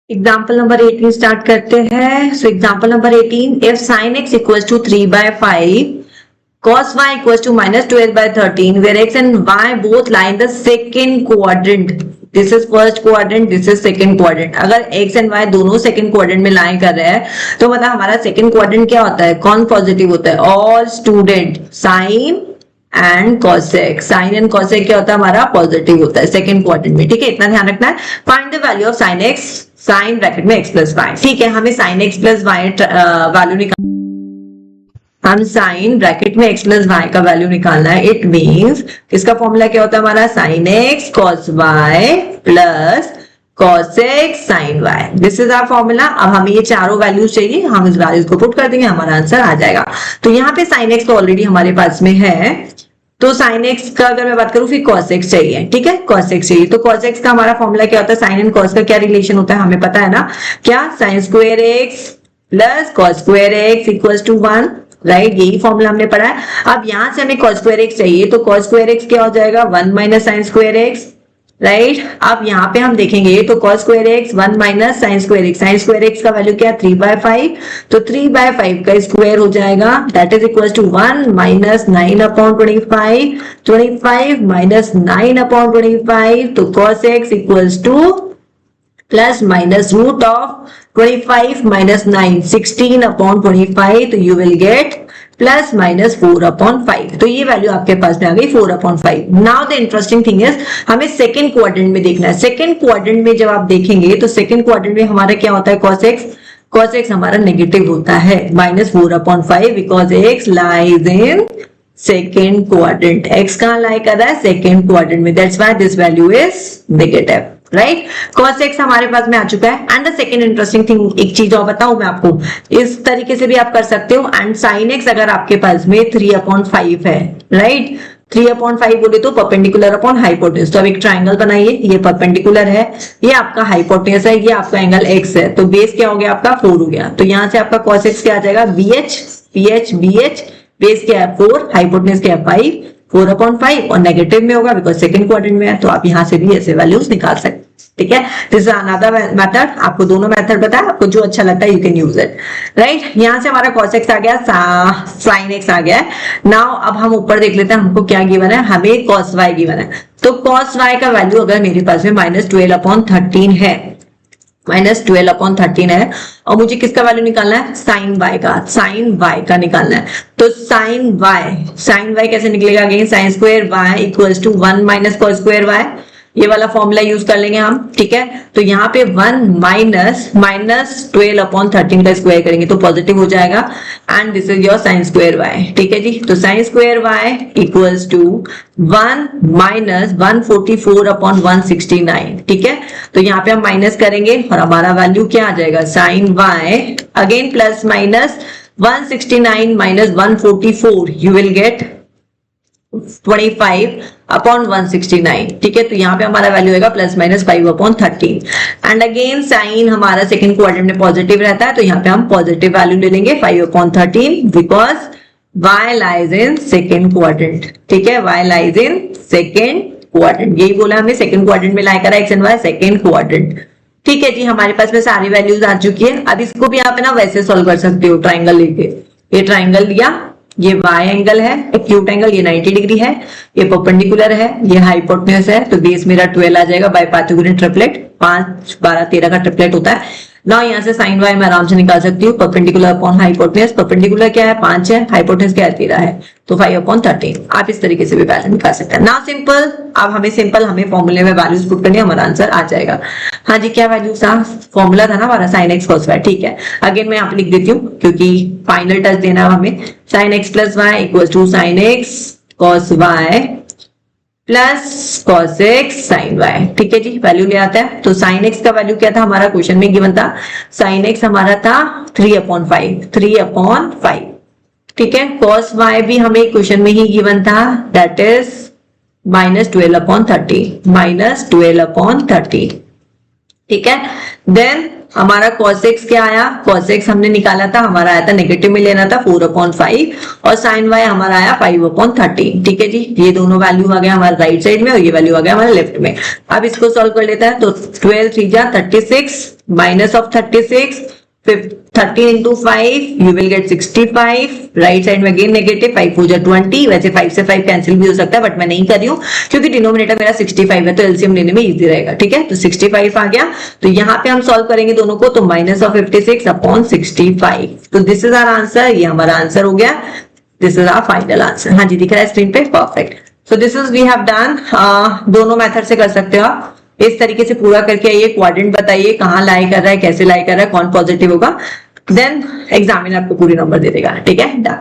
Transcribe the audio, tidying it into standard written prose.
Example number 18 start करते हैं। So example number 18, if sine x equals to 3/5 cos y equals to -12/13 where x and y both lie in the second quadrant. This is first quadrant, this is second quadrant. अगर x and y दोनों second quadrant में lie कर रहे हैं तो मतलब हमारा second quadrant क्या होता है, कौन पॉजिटिव होता है? All student sine and cosec. Sine and cosec क्या होता है, हमारा पॉजिटिव होता है सेकंड क्वाड्रेंट में। ठीक है, इतना ध्यान रखना है। Find the value of sine x, sine bracket में x प्लस वाई। ठीक है, हमें sine x plus y value निकाल, हम साइन ब्रैकेट में x प्लस वाई का वैल्यू निकालना है। इट मींस इसका फॉर्मूला क्या होता है हमारा, sine x cos y plus cos x sin y. This is our formula. अब हमें ये चारों वैल्यूज चाहिए, हम इस वैल्यूज को पुट कर देंगे, हमारा आंसर आ जाएगा। तो यहाँ पे sin x तो ऑलरेडी हमारे पास में है, तो sin x का अगर मैं बात करूं फिर cos x चाहिए। ठीक है, cos x चाहिए। तो cos x का हमारा फॉर्मूला क्या होता है, साइन एंड cos का क्या रिलेशन होता है हमें पता है ना, क्या, sin square x plus cos square x equals to 1, right, यही फॉर्मूला हमने पढ़ा है। अब यहाँ से हमें cos स्क्वायर x चाहिए, तो cos स्क्वायर x क्या हो जाएगा, 1 minus sine square x, right. अब यहाँ पे हम देखेंगे तो cos square x 1 minus sine square x, sine square x का वैल्यू क्या है 3/5, तो 3/5 का स्क्वायर हो जाएगा, that is equal to 1 minus 9/25, 25 minus 9/25, तो cos x equals to plus minus root of 25 minus 9, 16/25, तो you will get plus minus 4/5। तो ये वैल्यू आपके पास में आ गई 4/5। Now the interesting thing is हमें सेकंड क्वाड्रेंट में देखना है। सेकंड क्वाड्रेंट में जब आप देखेंगे तो सेकंड क्वाड्रेंट में हमारा क्या होता है, cos x हमारा नेगेटिव होता है, -4/5, because x lies in second quadrant. x कहां लाई कर रहा है, सेकंड क्वाड्रेंट में, that's why this value is negative, right. cos x हमारे पास में आ चुका है। And the second interesting thing, एक चीज और बताऊं मैं आपको, इस तरीके से भी आप कर सकते हो। एंड sin x अगर आपके पास में 3/5 है, राइट, 3/5 बोले तो परपेंडिकुलर अपॉन हाइपोटेन्यूज। तो अब एक ट्राइंगल बनाइए, ये परपेंडिकुलर है, ये आपका हाइपोटेन्यूज है, ये आपका एंगल x है, तो बेस क्या हो गया आपका 4 हो गया। तो यहां से आपका cos x क्या आ जाएगा, BH, बेस क्या है 4, हाइपोटेन्यूज क्या है 5, 4/5 और नेगेटिव में होगा बिकॉज सेकंड क्वाड्रेंट में है, तो आप यहां से भी ऐसे वैल्यूज निकाल सकते हैं। ठीक है, दिस इज अनदर मेथड। आपको दोनों मेथड पता है, आपको जो अच्छा लगता है you can use it, right. यहां से हमारा cos x आ गया, sin x आ गया। नाउ अब हम ऊपर देख लेते हैं, हमको क्या गिवन है, हमें cos y गिवन है। तो cos y का वैल्यू अगर मेरे पास में -12/13 है, -12/13 है, और मुझे किसका वैल्यू निकालना है, साइन y का निकालना है। तो साइन y कैसे निकलेगा, again sine square y equals to 1 minus cos square y, ये वाला फॉर्मूला यूज कर लेंगे हम। ठीक है, तो यहाँ पे 1 माइनस -12/13 का स्क्वायर करेंगे तो पॉजिटिव हो जाएगा, and this is your sine square y। ठीक है जी, तो sine square y equals to 1 minus 144/169। ठीक है, तो यहाँ पे हम माइनस करेंगे और हमारा वैल्यू क्या आ जाएगा, sine y again plus minus 169 minus 144, you will get 25/169। ठीक है, तो यहाँ पे हमारा वैल्यू होगा plus minus 5/13। And again sine हमारा सेकंड क्वाड्रेंट में पॉजिटिव रहता है, तो यहाँ पे हम पॉजिटिव वैल्यू ले लेंगे 5/13 because y lies in second quadrant. ठीक है, y lies in second quadrant, यही बोला हमने, सेकंड क्वाड्रेंट में लाई करा x and y second quadrant. ठीक है जी, हमारे पास में सारी वैल्यूज आ चुकी है। अब इसको भी आप ना वैसे सॉल्व कर सकते हो, ट्राइंगल लेके, ये ट्राइंगल लिया, ये y एंगल है, एक्यूट एंगल, ये 90 डिग्री है, ये परपेंडिकुलर है, ये हाइपोटेन्यूज है, तो बेस मेरा 12 आ जाएगा बाय पाइथागोरियन ट्रिपलेट, 5 12 13 का ट्रिपलेट होता है ना। यहाँ से साइन y मैं आराम से निकाल सकती हूँ, परपेंडिकुलर अपॉन हाइपोटेन्यूज, परपेंडिकुलर क्या है 5 है, हाइपोटेन्यूज क्या है 13 है, तो 5/13। आप इस तरीके से भी वैल्यू निकाल सकते हैं ना, सिंपल। अब हमें फॉर्मूले में वैल्यूज पुट करनी है, हमारा आंसर आ जाएगा। हाँ जी, क्या वैल्यू था, फॉर्मूला था ना हमारा साइन एक्स cos y। ठीक है, अगेन मैं यहाँ पे लिख देती हूँ क्योंकि फाइनल टच देना है हमें। Sine x plus y equal to sine x cos y plus cos x sin y। ठीक है जी, वैल्यू ले आता है। तो sin x का वैल्यू क्या था, हमारा क्वेश्चन में गिवन था, sin x हमारा था 3/5। ठीक है, cos y भी हमें क्वेश्चन में ही गिवन था, दैट इज -12/30। ठीक है, देन हमारा cos x क्या आया, cos x हमने निकाला था, हमारा आया था नेगेटिव में लेना था 4/5, और sin y हमारा आया 5/13। ठीक है जी, ये दोनों वैल्यू आ गया हमारे राइट साइड में और ये वैल्यू आ गया हमारे लेफ्ट में। अब इसको सॉल्व कर लेते हैं, तो 12 3 जा 36 minus of 36, 13 into 5 you will get 65, right side में अगेन नेगेटिव, 5 हो जाए 20, वैसे 5 से 5 कैंसिल भी हो सकता है बट मैं नहीं कर रही हूँ क्योंकि डिनोमिनेटर मेरा 65 है तो एलसीएम लेने में इजी रहेगा, ठीक है। तो 65 आ गया, तो यहाँ पे हम सॉल्व करेंगे दोनों को, तो माइनस ऑफ 56 अपॉन 65, तो दिस इज आवर आंसर, ये हमारा आंसर हो गया, this is our final answer. हाँ जी दिख रहा है स्क्रीन पे, perfect. So this is we have done, दोनों मेथड से कर सकते हो आप, इस तरीके से पूरा करके आइए, क्वाड्रेंट बताइए कहाँ लाई कर रहा है, कैसे लाई कर रहा है, कौन पॉजिटिव होगा, देन एग्जामिनर आपको पूरी नंबर दे देगा, ठीक है, डन।